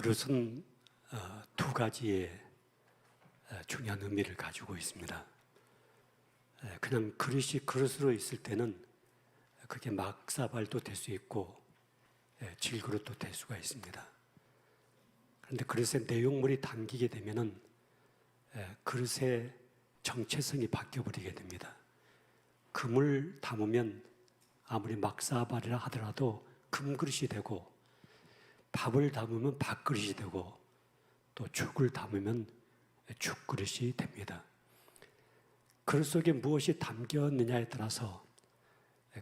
그릇은 두 가지의 중요한 의미를 가지고 있습니다. 그냥 그릇이 그릇으로 있을 때는 그게 막사발도 될 수 있고 질그릇도 될 수가 있습니다. 그런데 그릇에 내용물이 담기게 되면은 그릇의 정체성이 바뀌어버리게 됩니다. 금을 담으면 아무리 막사발이라 하더라도 금그릇이 되고, 밥을 담으면 밥그릇이 되고, 또 죽을 담으면 죽그릇이 됩니다. 그릇 속에 무엇이 담겼느냐에 따라서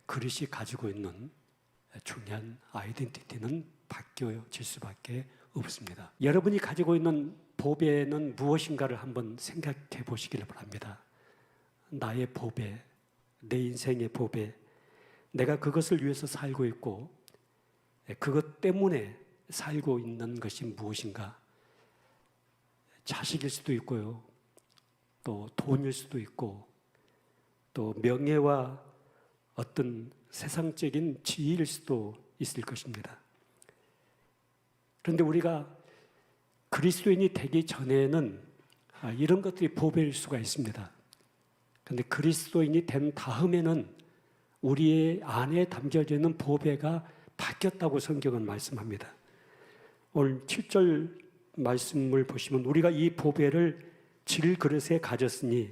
그릇이 가지고 있는 중요한 아이덴티티는 바뀌어질 수밖에 없습니다. 여러분이 가지고 있는 보배는 무엇인가를 한번 생각해 보시기를 바랍니다. 나의 보배, 내 인생의 보배, 내가 그것을 위해서 살고 있고 그것 때문에 살고 있는 것이 무엇인가? 자식일 수도 있고요, 또 돈일 수도 있고, 또 명예와 어떤 세상적인 지위일 수도 있을 것입니다. 그런데 우리가 그리스도인이 되기 전에는 이런 것들이 보배일 수가 있습니다. 그런데 그리스도인이 된 다음에는 우리의 안에 담겨져 있는 보배가 바뀌었다고 성경은 말씀합니다. 오늘 7절 말씀을 보시면 우리가 이 보배를 질그릇에 가졌으니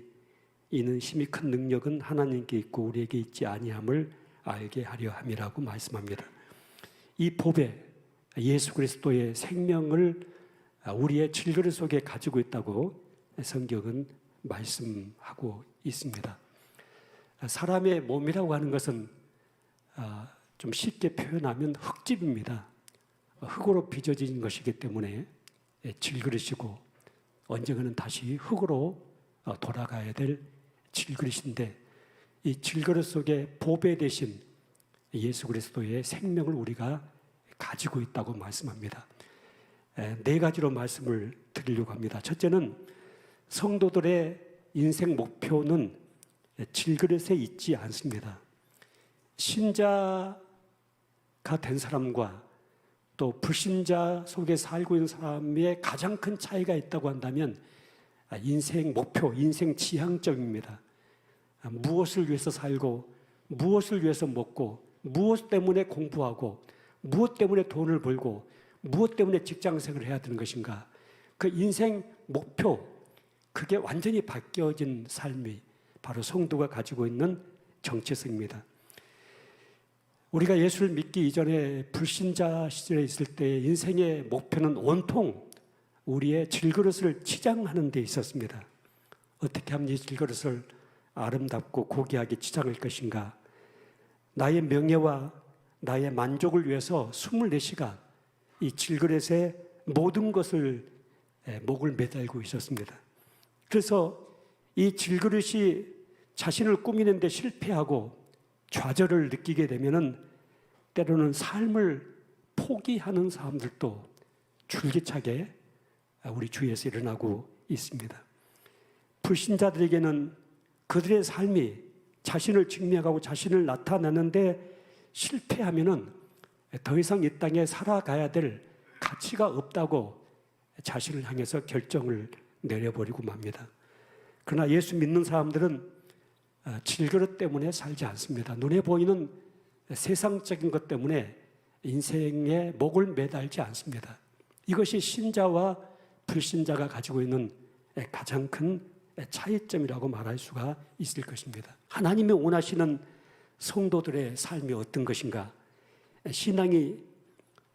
이는 심히 큰 능력은 하나님께 있고 우리에게 있지 아니함을 알게 하려 함이라고 말씀합니다. 이 보배, 예수 그리스도의 생명을 우리의 질그릇 속에 가지고 있다고 성경은 말씀하고 있습니다. 사람의 몸이라고 하는 것은 좀 쉽게 표현하면 흙집입니다. 흙으로 빚어진 것이기 때문에 질그릇이고 언젠가는 다시 흙으로 돌아가야 될 질그릇인데, 이 질그릇 속에 보배 대신 예수 그리스도의 생명을 우리가 가지고 있다고 말씀합니다. 네 가지로 말씀을 드리려고 합니다. 첫째는 성도들의 인생 목표는 질그릇에 있지 않습니다. 신자가 된 사람과 또 불신자 속에 살고 있는 사람의 가장 큰 차이가 있다고 한다면 인생 목표, 인생 지향점입니다. 무엇을 위해서 살고, 무엇을 위해서 먹고, 무엇 때문에 공부하고, 무엇 때문에 돈을 벌고, 무엇 때문에 직장생활을 해야 되는 것인가. 그 인생 목표, 그게 완전히 바뀌어진 삶이 바로 성도가 가지고 있는 정체성입니다. 우리가 예수를 믿기 이전에 불신자 시절에 있을 때 인생의 목표는 온통 우리의 질그릇을 치장하는 데 있었습니다. 어떻게 하면 이 질그릇을 아름답고 고귀하게 치장할 것인가. 나의 명예와 나의 만족을 위해서 24시간 이 질그릇에 모든 것을 목을 매달고 있었습니다. 그래서 이 질그릇이 자신을 꾸미는 데 실패하고 좌절을 느끼게 되면은 때로는 삶을 포기하는 사람들도 줄기차게 우리 주위에서 일어나고 있습니다. 불신자들에게는 그들의 삶이 자신을 증명하고 자신을 나타내는데 실패하면은 더 이상 이 땅에 살아가야 될 가치가 없다고 자신을 향해서 결정을 내려버리고 맙니다. 그러나 예수 믿는 사람들은 질그릇 때문에 살지 않습니다. 눈에 보이는 세상적인 것 때문에 인생에 목을 매달지 않습니다. 이것이 신자와 불신자가 가지고 있는 가장 큰 차이점이라고 말할 수가 있을 것입니다. 하나님이 원하시는 성도들의 삶이 어떤 것인가? 신앙이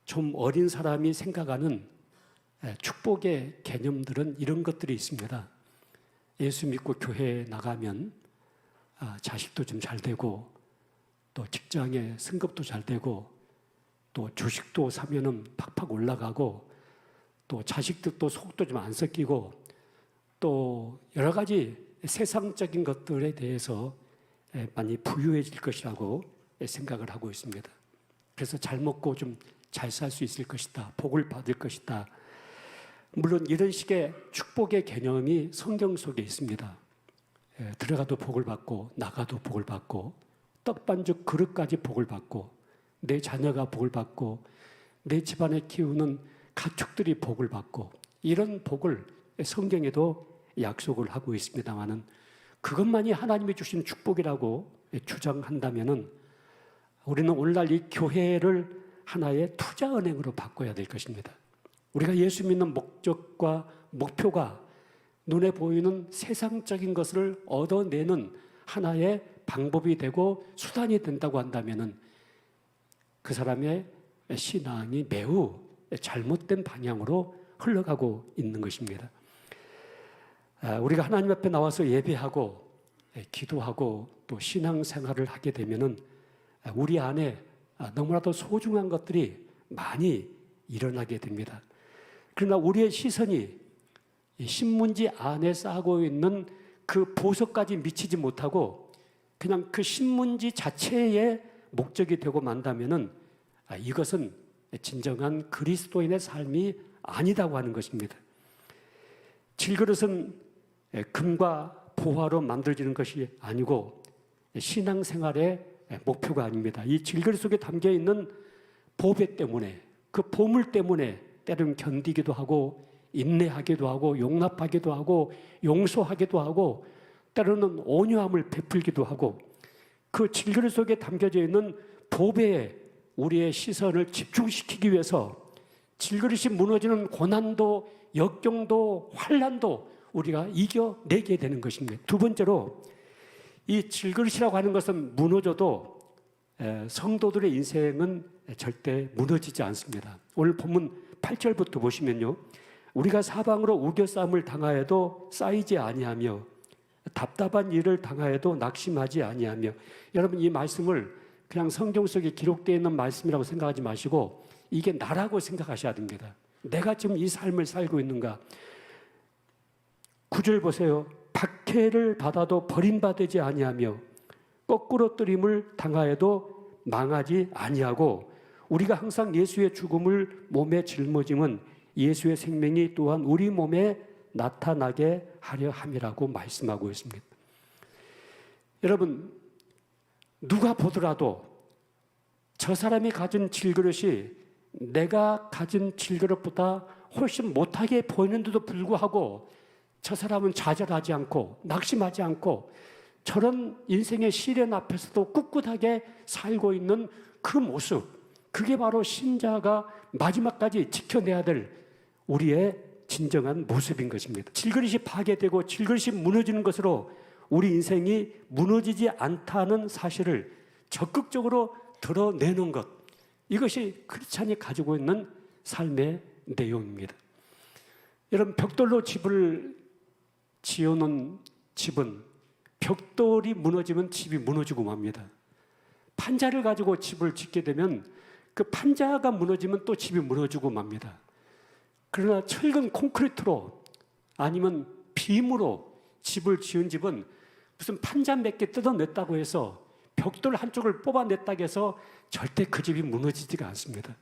좀 어린 사람이 생각하는 축복의 개념들은 이런 것들이 있습니다. 예수 믿고 교회에 나가면 자식도 좀 잘 되고, 또 직장에 승급도 잘 되고, 또 주식도 사면은 팍팍 올라가고, 또 자식들도 속도 좀 안 섞이고, 또 여러 가지 세상적인 것들에 대해서 많이 부유해질 것이라고 생각을 하고 있습니다. 그래서 잘 먹고 좀 잘 살 수 있을 것이다. 복을 받을 것이다. 물론 이런 식의 축복의 개념이 성경 속에 있습니다. 들어가도 복을 받고 나가도 복을 받고 떡반죽 그릇까지 복을 받고 내 자녀가 복을 받고 내 집안에 키우는 가축들이 복을 받고 이런 복을 성경에도 약속을 하고 있습니다만은 그것만이 하나님이 주신 축복이라고 주장한다면은 우리는 오늘날 이 교회를 하나의 투자은행으로 바꿔야 될 것입니다. 우리가 예수 믿는 목적과 목표가 눈에 보이는 세상적인 것을 얻어내는 하나의 방법이 되고 수단이 된다고 한다면은 그 사람의 신앙이 매우 잘못된 방향으로 흘러가고 있는 것입니다. 우리가 하나님 앞에 나와서 예배하고 기도하고 또 신앙생활을 하게 되면은 우리 안에 너무나도 소중한 것들이 많이 일어나게 됩니다. 그러나 우리의 시선이 신문지 안에 쌓고 있는 그 보석까지 미치지 못하고 그냥 그 신문지 자체의 목적이 되고 만다면은 이것은 진정한 그리스도인의 삶이 아니다고 하는 것입니다. 질그릇은 금과 보화로 만들어지는 것이 아니고 신앙생활의 목표가 아닙니다. 이 질그릇 속에 담겨 있는 보배 때문에 그 보물 때문에 때로는 견디기도 하고 인내하기도 하고 용납하기도 하고 용서하기도 하고 때로는 온유함을 베풀기도 하고 그 질그릇 속에 담겨져 있는 보배에 우리의 시선을 집중시키기 위해서 질그릇이 무너지는 고난도 역경도 환난도 우리가 이겨내게 되는 것입니다. 두 번째로 이 질그릇이라고 하는 것은 무너져도 성도들의 인생은 절대 무너지지 않습니다. 오늘 본문 8절부터 보시면요, 우리가 사방으로 우겨싸움을 당하여도 쌓이지 아니하며 답답한 일을 당하여도 낙심하지 아니하며. 여러분, 이 말씀을 그냥 성경 속에 기록되어 있는 말씀이라고 생각하지 마시고 이게 나라고 생각하셔야 됩니다. 내가 지금 이 삶을 살고 있는가. 9절 보세요. 박해를 받아도 버림받지 아니하며 거꾸로 뜨림을 당하여도 망하지 아니하고 우리가 항상 예수의 죽음을 몸에 짊어짐은 예수의 생명이 또한 우리 몸에 나타나게 하려 함이라고 말씀하고 있습니다. 여러분, 누가 보더라도 저 사람이 가진 질그릇이 내가 가진 질그릇보다 훨씬 못하게 보이는데도 불구하고 저 사람은 좌절하지 않고 낙심하지 않고 저런 인생의 시련 앞에서도 꿋꿋하게 살고 있는 그 모습, 그게 바로 신자가 마지막까지 지켜내야 될 우리의 진정한 모습인 것입니다. 질그릇이 파괴되고 질그릇이 무너지는 것으로 우리 인생이 무너지지 않다는 사실을 적극적으로 드러내는 것, 이것이 크리스찬이 가지고 있는 삶의 내용입니다. 여러분, 벽돌로 집을 지어놓은 집은 벽돌이 무너지면 집이 무너지고 맙니다. 판자를 가지고 집을 짓게 되면 그 판자가 무너지면 또 집이 무너지고 맙니다. 그러나 철근 콘크리트로 아니면 빔으로 집을 지은 집은 무슨 판자 몇 개 뜯어냈다고 해서 벽돌 한쪽을 뽑아냈다고 해서 절대 그 집이 무너지지가 않습니다.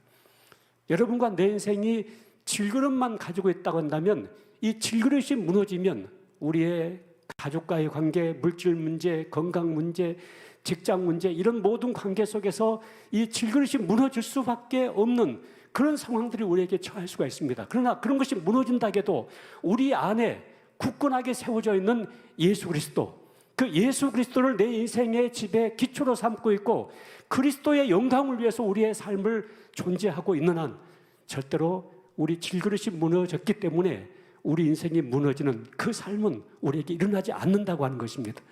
여러분과 내 인생이 질그릇만 가지고 있다고 한다면 이 질그릇이 무너지면 우리의 가족과의 관계, 물질 문제, 건강 문제, 직장 문제, 이런 모든 관계 속에서 이 질그릇이 무너질 수밖에 없는 그런 상황들이 우리에게 처할 수가 있습니다. 그러나 그런 것이 무너진다 해도 우리 안에 굳건하게 세워져 있는 예수 그리스도, 그 예수 그리스도를 내 인생의 집의 기초로 삼고 있고 그리스도의 영광을 위해서 우리의 삶을 존재하고 있는 한 절대로 우리 질그릇이 무너졌기 때문에 우리 인생이 무너지는 그 삶은 우리에게 일어나지 않는다고 하는 것입니다.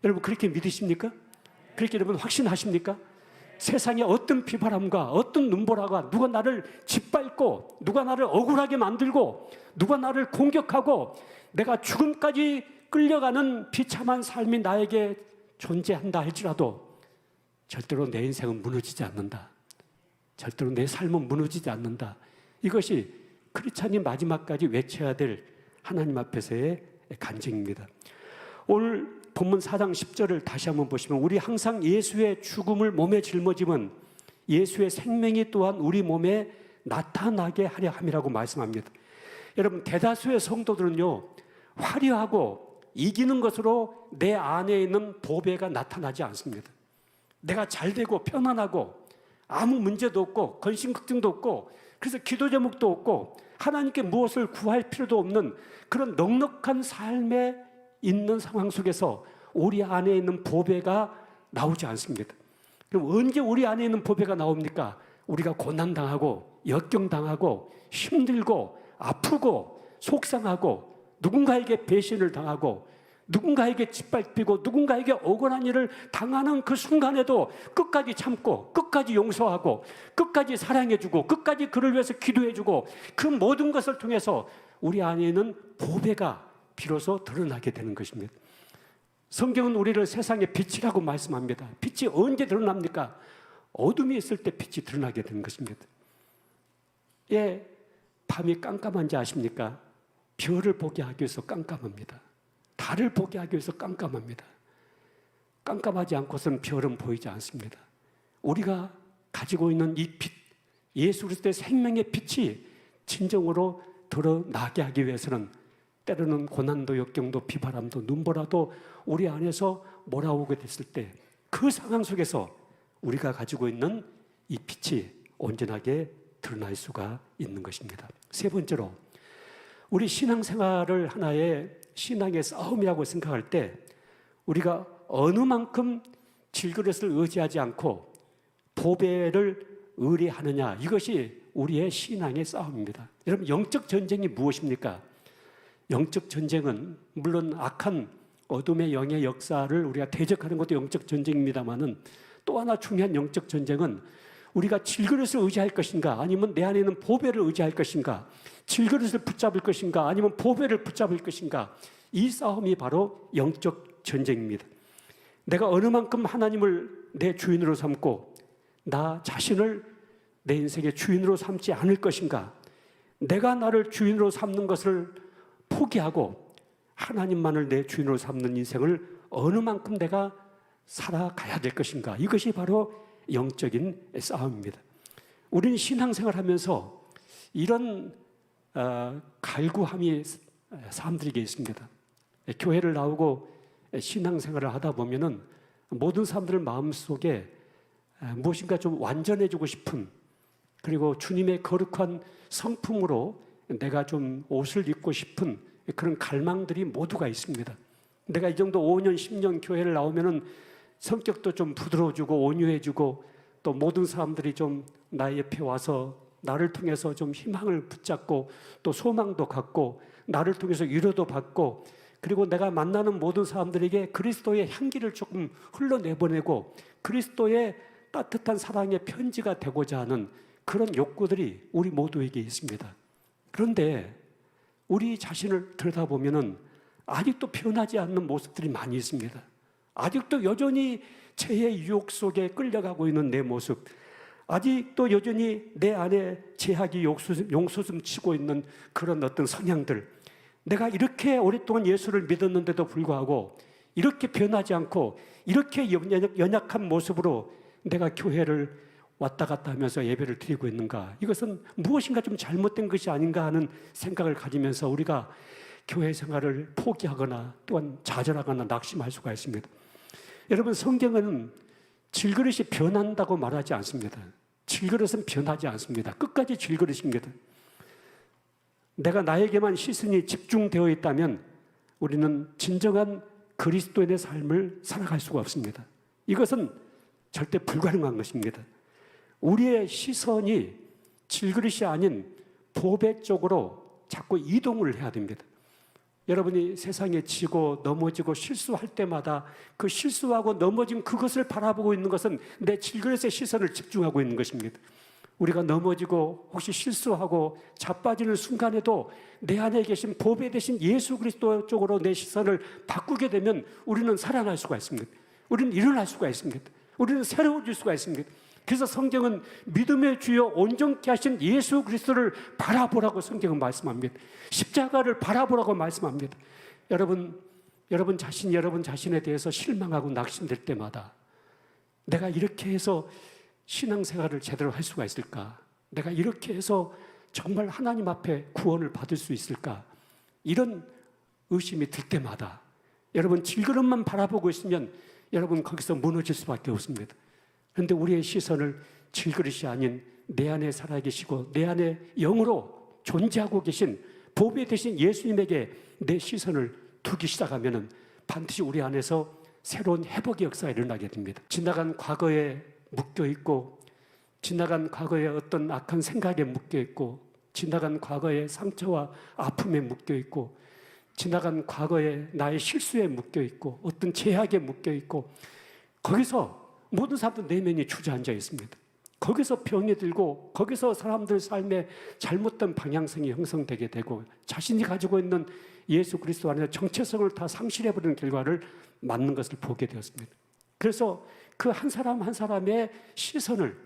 여러분, 그렇게 믿으십니까? 그렇게 여러분 확신하십니까? 세상에 어떤 비바람과 어떤 눈보라가 누가 나를 짓밟고 누가 나를 억울하게 만들고 누가 나를 공격하고 내가 죽음까지 끌려가는 비참한 삶이 나에게 존재한다 할지라도 절대로 내 인생은 무너지지 않는다. 절대로 내 삶은 무너지지 않는다. 이것이 크리스찬이 마지막까지 외쳐야 될 하나님 앞에서의 간증입니다. 오늘 본문 4장 10절을 다시 한번 보시면 우리 항상 예수의 죽음을 몸에 짊어짐은 예수의 생명이 또한 우리 몸에 나타나게 하려 함이라고 말씀합니다. 여러분, 대다수의 성도들은요, 화려하고 이기는 것으로 내 안에 있는 보배가 나타나지 않습니다. 내가 잘되고 편안하고 아무 문제도 없고 근심걱정도 없고 그래서 기도 제목도 없고 하나님께 무엇을 구할 필요도 없는 그런 넉넉한 삶에 있는 상황 속에서 우리 안에 있는 보배가 나오지 않습니다. 그럼 언제 우리 안에 있는 보배가 나옵니까? 우리가 고난당하고 역경당하고 힘들고 아프고 속상하고 누군가에게 배신을 당하고 누군가에게 짓밟히고 누군가에게 억울한 일을 당하는 그 순간에도 끝까지 참고 끝까지 용서하고 끝까지 사랑해주고 끝까지 그를 위해서 기도해주고 그 모든 것을 통해서 우리 안에 있는 보배가 비로소 드러나게 되는 것입니다. 성경은 우리를 세상의 빛이라고 말씀합니다. 빛이 언제 드러납니까? 어둠이 있을 때 빛이 드러나게 되는 것입니다. 예, 밤이 깜깜한지 아십니까? 별을 보게 하기 위해서 깜깜합니다. 달을 보게 하기 위해서 깜깜합니다. 깜깜하지 않고서는 별은 보이지 않습니다. 우리가 가지고 있는 이 빛, 예수 그리스도의 생명의 빛이 진정으로 드러나게 하기 위해서는 때로는 고난도 역경도 비바람도 눈보라도 우리 안에서 몰아오게 됐을 때 그 상황 속에서 우리가 가지고 있는 이 빛이 온전하게 드러날 수가 있는 것입니다. 세 번째로 우리 신앙생활을 하나의 신앙의 싸움이라고 생각할 때 우리가 어느 만큼 질그릇을 의지하지 않고 보배를 의뢰하느냐, 이것이 우리의 신앙의 싸움입니다. 여러분, 영적 전쟁이 무엇입니까? 영적 전쟁은 물론 악한 어둠의 영의 역사를 우리가 대적하는 것도 영적 전쟁입니다만은 또 하나 중요한 영적 전쟁은 우리가 질그릇을 의지할 것인가 아니면 내 안에 있는 보배를 의지할 것인가, 질그릇을 붙잡을 것인가 아니면 보배를 붙잡을 것인가, 이 싸움이 바로 영적 전쟁입니다. 내가 어느 만큼 하나님을 내 주인으로 삼고 나 자신을 내 인생의 주인으로 삼지 않을 것인가, 내가 나를 주인으로 삼는 것을 포기하고 하나님만을 내 주인으로 삼는 인생을 어느 만큼 내가 살아가야 될 것인가, 이것이 바로 영적인 싸움입니다. 우리는 신앙생활 하면서 이런 갈구함이 사람들에게 있습니다. 교회를 나오고 신앙생활을 하다 보면은 모든 사람들 마음속에 무엇인가 좀 완전해지고 싶은, 그리고 주님의 거룩한 성품으로 내가 좀 옷을 입고 싶은 그런 갈망들이 모두가 있습니다. 내가 이 정도 5년, 10년 교회를 나오면은 성격도 좀 부드러워지고 온유해지고 또 모든 사람들이 좀 나의 옆에 와서 나를 통해서 좀 희망을 붙잡고 또 소망도 갖고 나를 통해서 위로도 받고, 그리고 내가 만나는 모든 사람들에게 그리스도의 향기를 조금 흘러내보내고 그리스도의 따뜻한 사랑의 편지가 되고자 하는 그런 욕구들이 우리 모두에게 있습니다. 그런데 우리 자신을 들여다보면은 아직도 변하지 않는 모습들이 많이 있습니다. 아직도 여전히 죄의 유혹 속에 끌려가고 있는 내 모습, 아직도 여전히 내 안에 죄악이 용솟음 치고 있는 그런 어떤 성향들, 내가 이렇게 오랫동안 예수를 믿었는데도 불구하고 이렇게 변하지 않고 이렇게 연약한 모습으로 내가 교회를 왔다 갔다 하면서 예배를 드리고 있는가, 이것은 무엇인가 좀 잘못된 것이 아닌가 하는 생각을 가지면서 우리가 교회 생활을 포기하거나 또한 좌절하거나 낙심할 수가 있습니다. 여러분, 성경은 질그릇이 변한다고 말하지 않습니다. 질그릇은 변하지 않습니다. 끝까지 질그릇입니다. 내가 나에게만 시선이 집중되어 있다면 우리는 진정한 그리스도인의 삶을 살아갈 수가 없습니다. 이것은 절대 불가능한 것입니다. 우리의 시선이 질그릇이 아닌 보배 쪽으로 자꾸 이동을 해야 됩니다. 여러분이 세상에 지고 넘어지고 실수할 때마다 그 실수하고 넘어진 그것을 바라보고 있는 것은 내 질그릇의 시선을 집중하고 있는 것입니다. 우리가 넘어지고 혹시 실수하고 자빠지는 순간에도 내 안에 계신 보배 되신 예수 그리스도 쪽으로 내 시선을 바꾸게 되면 우리는 살아날 수가 있습니다. 우리는 일어날 수가 있습니다. 우리는 새로워질 수가 있습니다. 그래서 성경은 믿음의 주여 온전케 하신 예수 그리스도를 바라보라고 성경은 말씀합니다. 십자가를 바라보라고 말씀합니다. 여러분 자신이 여러분 자신에 대해서 실망하고 낙심될 때마다 내가 이렇게 해서 신앙생활을 제대로 할 수가 있을까? 내가 이렇게 해서 정말 하나님 앞에 구원을 받을 수 있을까? 이런 의심이 들 때마다 여러분 질그릇만 바라보고 있으면 여러분 거기서 무너질 수밖에 없습니다. 그런데 우리의 시선을 질그릇이 아닌 내 안에 살아계시고 내 안에 영으로 존재하고 계신 보배 되신 예수님에게 내 시선을 두기 시작하면 반드시 우리 안에서 새로운 회복의 역사가 일어나게 됩니다. 지나간 과거에 묶여있고, 지나간 과거의 어떤 악한 생각에 묶여있고, 지나간 과거의 상처와 아픔에 묶여있고, 지나간 과거의 나의 실수에 묶여있고, 어떤 제약에 묶여있고, 거기서 모든 사람들 내면이 주저앉아 있습니다. 거기서 병이 들고, 거기서 사람들 삶에 잘못된 방향성이 형성되게 되고, 자신이 가지고 있는 예수 그리스도 안에 정체성을 다 상실해버리는 결과를 맞는 것을 보게 되었습니다. 그래서 그 한 사람 한 사람의 시선을,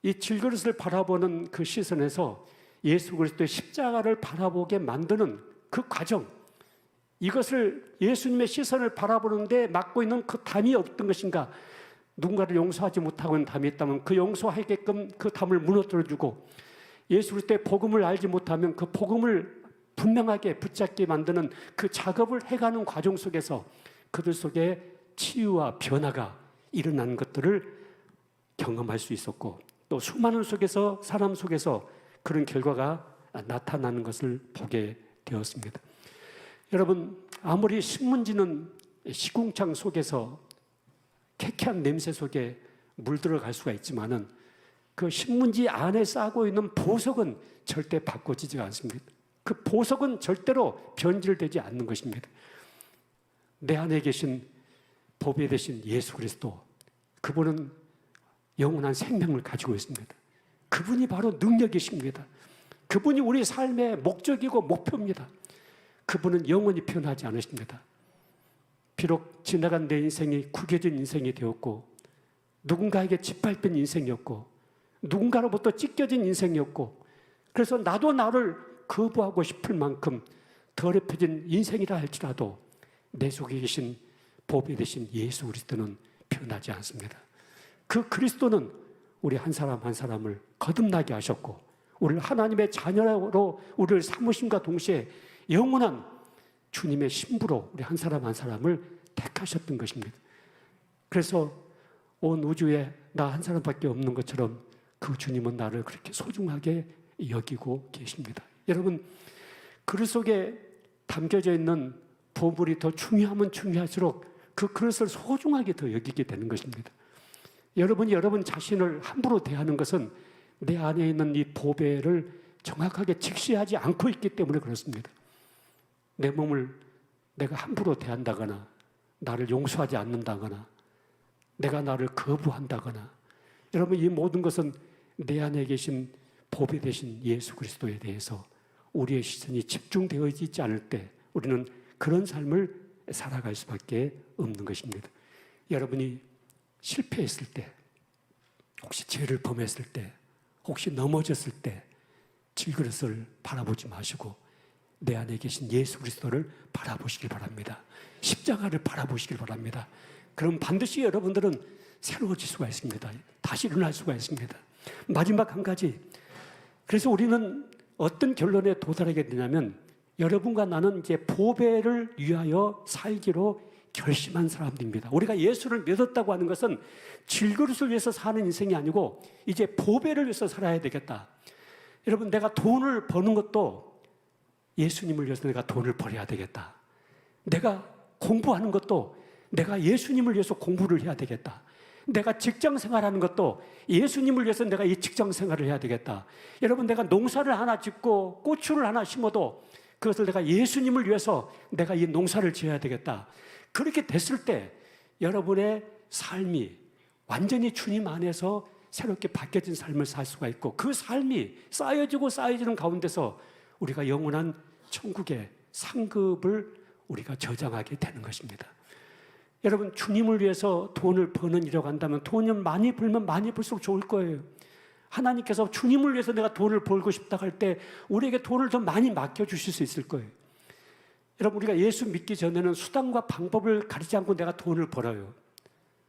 이 질그릇을 바라보는 그 시선에서 예수 그리스도의 십자가를 바라보게 만드는 그 과정, 이것을 예수님의 시선을 바라보는데 맡고 있는 그 담이 어떤 것인가, 누군가를 용서하지 못하고 있는 담이 있다면 그 용서하게끔 그 담을 무너뜨려주고, 예수 그리스도의 복음을 알지 못하면 그 복음을 분명하게 붙잡게 만드는 그 작업을 해가는 과정 속에서 그들 속에 치유와 변화가 일어나는 것들을 경험할 수 있었고, 또 수많은 속에서, 사람 속에서 그런 결과가 나타나는 것을 보게 되었습니다. 여러분, 아무리 신문지는 시궁창 속에서 쾌쾌한 냄새 속에 물들어갈 수가 있지만은 그 신문지 안에 싸고 있는 보석은 절대 바꿔지지가 않습니다. 그 보석은 절대로 변질되지 않는 것입니다. 내 안에 계신 보배 되신 예수 그리스도, 그분은 영원한 생명을 가지고 있습니다. 그분이 바로 능력이십니다. 그분이 우리 삶의 목적이고 목표입니다. 그분은 영원히 변하지 않으십니다. 비록 지나간 내 인생이 구겨진 인생이 되었고, 누군가에게 짓밟힌 인생이었고, 누군가로부터 찢겨진 인생이었고, 그래서 나도 나를 거부하고 싶을 만큼 더럽혀진 인생이라 할지라도 내 속에 계신 보배 되신 예수 그리스도는 변하지 않습니다. 그 그리스도는 우리 한 사람 한 사람을 거듭나게 하셨고, 우리를 하나님의 자녀로 우리를 삼으심과 동시에 영원한 주님의 신부로 우리 한 사람 한 사람을 택하셨던 것입니다. 그래서 온 우주에 나 한 사람밖에 없는 것처럼 그 주님은 나를 그렇게 소중하게 여기고 계십니다. 여러분, 그릇 속에 담겨져 있는 보물이 더 중요하면 중요할수록 그 그릇을 소중하게 더 여기게 되는 것입니다. 여러분이 여러분 자신을 함부로 대하는 것은 내 안에 있는 이 보배를 정확하게 직시하지 않고 있기 때문에 그렇습니다. 내 몸을 내가 함부로 대한다거나, 나를 용서하지 않는다거나, 내가 나를 거부한다거나, 여러분, 이 모든 것은 내 안에 계신 보배 되신 예수 그리스도에 대해서 우리의 시선이 집중되어 있지 않을 때 우리는 그런 삶을 살아갈 수밖에 없는 것입니다. 여러분이 실패했을 때, 혹시 죄를 범했을 때, 혹시 넘어졌을 때 질그릇을 바라보지 마시고 내 안에 계신 예수 그리스도를 바라보시길 바랍니다. 십자가를 바라보시길 바랍니다. 그럼 반드시 여러분들은 새로워질 수가 있습니다. 다시 일어날 수가 있습니다. 마지막 한 가지, 그래서 우리는 어떤 결론에 도달하게 되냐면, 여러분과 나는 이제 보배를 위하여 살기로 결심한 사람들입니다. 우리가 예수를 믿었다고 하는 것은 질그릇을 위해서 사는 인생이 아니고 이제 보배를 위해서 살아야 되겠다. 여러분, 내가 돈을 버는 것도 예수님을 위해서 내가 돈을 벌어야 되겠다. 내가 공부하는 것도 내가 예수님을 위해서 공부를 해야 되겠다. 내가 직장 생활하는 것도 예수님을 위해서 내가 이 직장 생활을 해야 되겠다. 여러분, 내가 농사를 하나 짓고 고추를 하나 심어도 그것을 내가 예수님을 위해서 내가 이 농사를 지어야 되겠다. 그렇게 됐을 때 여러분의 삶이 완전히 주님 안에서 새롭게 바뀌어진 삶을 살 수가 있고, 그 삶이 쌓여지고 쌓여지는 가운데서 우리가 영원한 천국의 상급을 우리가 저장하게 되는 것입니다. 여러분, 주님을 위해서 돈을 버는 일이라고 한다면 돈을 많이 벌면 많이 벌수록 좋을 거예요. 하나님께서 주님을 위해서 내가 돈을 벌고 싶다 할 때 우리에게 돈을 더 많이 맡겨주실 수 있을 거예요. 여러분, 우리가 예수 믿기 전에는 수단과 방법을 가리지 않고 내가 돈을 벌어요.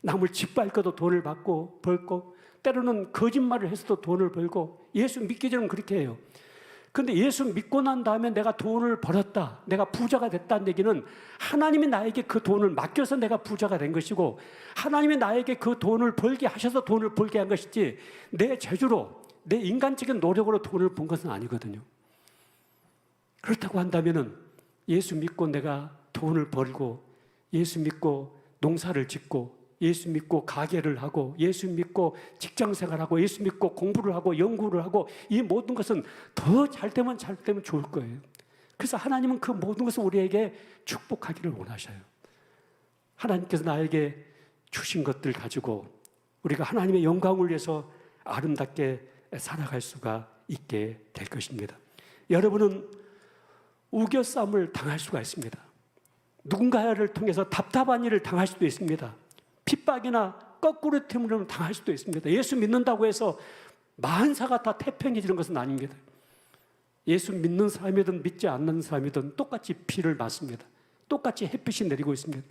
남을 짓밟고도 돈을 벌고, 때로는 거짓말을 해서도 돈을 벌고, 예수 믿기 전에는 그렇게 해요. 근데 예수 믿고 난 다음에 내가 돈을 벌었다, 내가 부자가 됐다는 얘기는 하나님이 나에게 그 돈을 맡겨서 내가 부자가 된 것이고, 하나님이 나에게 그 돈을 벌게 하셔서 돈을 벌게 한 것이지, 내 재주로, 내 인간적인 노력으로 돈을 번 것은 아니거든요. 그렇다고 한다면은 예수 믿고 내가 돈을 벌고, 예수 믿고 농사를 짓고, 예수 믿고 가게를 하고, 예수 믿고 직장 생활하고, 예수 믿고 공부를 하고 연구를 하고, 이 모든 것은 더 잘 되면 좋을 거예요. 그래서 하나님은 그 모든 것을 우리에게 축복하기를 원하셔요. 하나님께서 나에게 주신 것들 가지고 우리가 하나님의 영광을 위해서 아름답게 살아갈 수가 있게 될 것입니다. 여러분은 우겨싸움을 당할 수가 있습니다. 누군가를 통해서 답답한 일을 당할 수도 있습니다. 핍박이나 거꾸로 틈을 당할 수도 있습니다. 예수 믿는다고 해서 만사가 다 태평해지는 것은 아닙니다. 예수 믿는 사람이든 믿지 않는 사람이든 똑같이 비를 맞습니다. 똑같이 햇빛이 내리고 있습니다.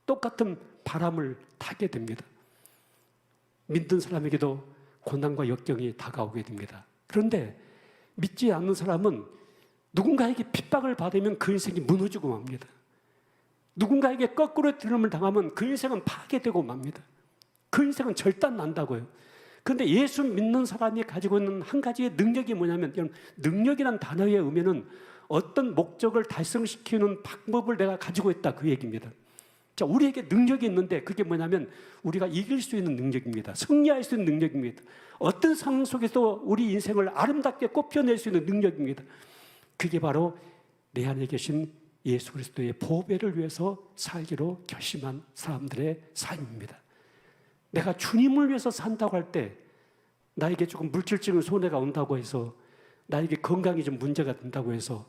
똑같은 바람을 타게 됩니다. 믿는 사람에게도 고난과 역경이 다가오게 됩니다. 그런데 믿지 않는 사람은 누군가에게 핍박을 받으면 그 인생이 무너지고 맙니다. 누군가에게 거꾸로 들음을 당하면 그 인생은 파괴되고 맙니다. 그 인생은 절단 난다고요. 그런데 예수 믿는 사람이 가지고 있는 한 가지의 능력이 뭐냐면, 능력이란 단어의 의미는 어떤 목적을 달성시키는 방법을 내가 가지고 있다, 그 얘기입니다. 자, 우리에게 능력이 있는데 그게 뭐냐면 우리가 이길 수 있는 능력입니다. 승리할 수 있는 능력입니다. 어떤 상황 속에서 우리 인생을 아름답게 꼽혀낼 수 있는 능력입니다. 그게 바로 내 안에 계신 예수 그리스도의 보배를 위해서 살기로 결심한 사람들의 삶입니다. 내가 주님을 위해서 산다고 할 때 나에게 조금 물질적인 손해가 온다고 해서, 나에게 건강이 좀 문제가 된다고 해서,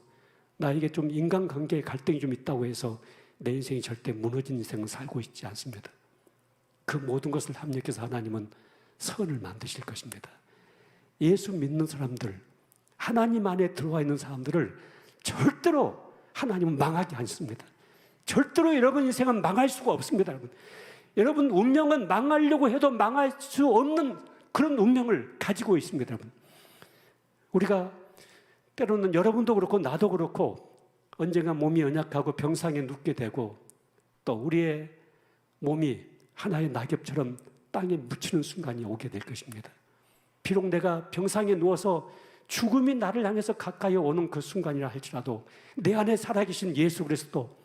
나에게 좀 인간관계에 갈등이 좀 있다고 해서 내 인생이 절대 무너진 인생을 살고 있지 않습니다. 그 모든 것을 합력해서 하나님은 선을 만드실 것입니다. 예수 믿는 사람들, 하나님 안에 들어와 있는 사람들을 절대로 하나님은 망하지 않습니다. 절대로 여러분 인생은 망할 수가 없습니다. 여러분, 여러분 운명은 망하려고 해도 망할 수 없는 그런 운명을 가지고 있습니다. 여러분, 우리가 때로는 여러분도 그렇고 나도 그렇고 언젠가 몸이 연약하고 병상에 눕게 되고, 또 우리의 몸이 하나의 낙엽처럼 땅에 묻히는 순간이 오게 될 것입니다. 비록 내가 병상에 누워서 죽음이 나를 향해서 가까이 오는 그 순간이라 할지라도 내 안에 살아계신 예수 그리스도,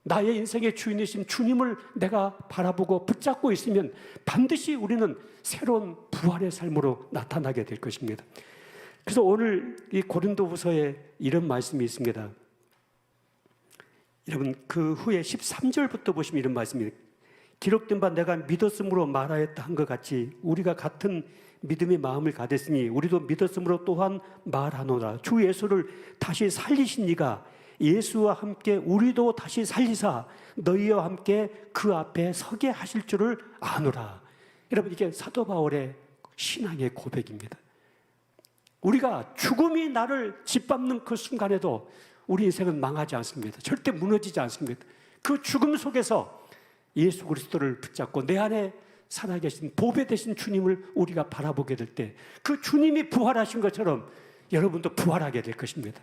나의 인생의 주인이신 주님을 내가 바라보고 붙잡고 있으면 반드시 우리는 새로운 부활의 삶으로 나타나게 될 것입니다. 그래서 오늘 이 고린도후서에 이런 말씀이 있습니다. 여러분, 그 후에 13절부터 보시면 이런 말씀입니다. 기록된 바 내가 믿었으므로 말하였다 한 것 같이 우리가 같은 믿음의 마음을 가졌으니 우리도 믿었으므로 또한 말하노라. 주 예수를 다시 살리신 이가 예수와 함께 우리도 다시 살리사 너희와 함께 그 앞에 서게 하실 줄을 아노라. 여러분, 이게 사도 바울의 신앙의 고백입니다. 우리가 죽음이 나를 짓밟는 그 순간에도 우리 인생은 망하지 않습니다. 절대 무너지지 않습니다. 그 죽음 속에서 예수 그리스도를 붙잡고 내 안에 살아계신 보배 되신 주님을 우리가 바라보게 될 때, 그 주님이 부활하신 것처럼 여러분도 부활하게 될 것입니다.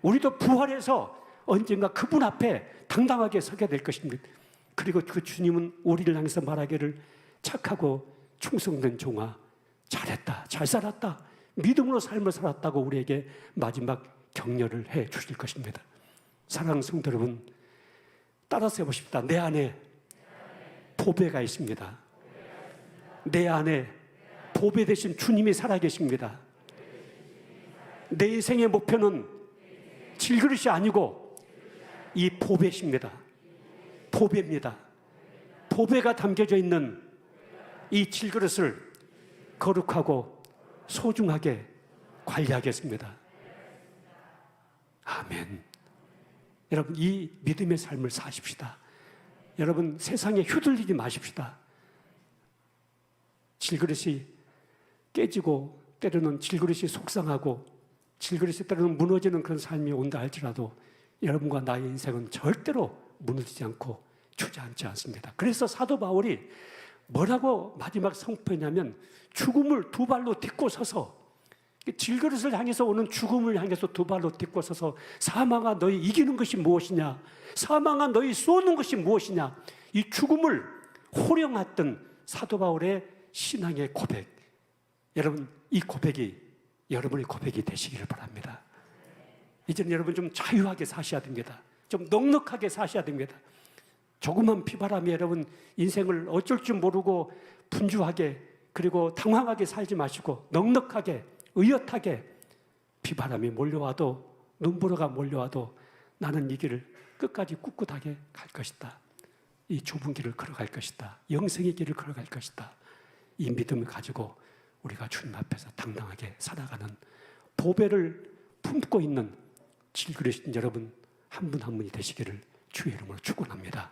우리도 부활해서 언젠가 그분 앞에 당당하게 서게 될 것입니다. 그리고 그 주님은 우리를 향해서 말하기를 착하고 충성된 종아, 잘했다, 잘 살았다, 믿음으로 삶을 살았다고 우리에게 마지막 격려를 해 주실 것입니다. 사랑하는 성도 여러분, 따라서 해보십시다. 내 안에 보배가 있습니다. 내 안에 보배 되신 주님이 살아계십니다. 내 인생의 목표는 질그릇이 아니고 이 보배십니다. 보배입니다. 보배가 담겨져 있는 이 질그릇을 거룩하고 소중하게 관리하겠습니다. 아멘. 여러분, 이 믿음의 삶을 사십시다. 여러분, 세상에 휘둘리지 마십시다. 질그릇이 깨지고 때로는 질그릇이 속상하고 질그릇이 때로는 무너지는 그런 삶이 온다 할지라도 여러분과 나의 인생은 절대로 무너지지 않고 주저앉지 않습니다. 그래서 사도 바울이 뭐라고 마지막 선포했냐면, 죽음을 두 발로 딛고 서서 질그릇을 향해서 오는 죽음을 향해서 두 발로 딛고 서서 사망아 너희 이기는 것이 무엇이냐, 사망아 너희 쏘는 것이 무엇이냐, 이 죽음을 호령했던 사도 바울의 신앙의 고백, 여러분 이 고백이 여러분의 고백이 되시기를 바랍니다. 이제는 여러분 좀 자유하게 사셔야 됩니다. 좀 넉넉하게 사셔야 됩니다. 조그만 비바람이 여러분 인생을 어쩔 줄 모르고 분주하게 그리고 당황하게 살지 마시고 넉넉하게 의젓하게 비바람이 몰려와도 눈보라가 몰려와도 나는 이 길을 끝까지 꿋꿋하게 갈 것이다. 이 좁은 길을 걸어갈 것이다. 영생의 길을 걸어갈 것이다. 이 믿음을 가지고 우리가 주님 앞에서 당당하게 살아가는 보배를 품고 있는 질그릇인 여러분 한 분 한 분이 되시기를 주의 이름으로 축원합니다.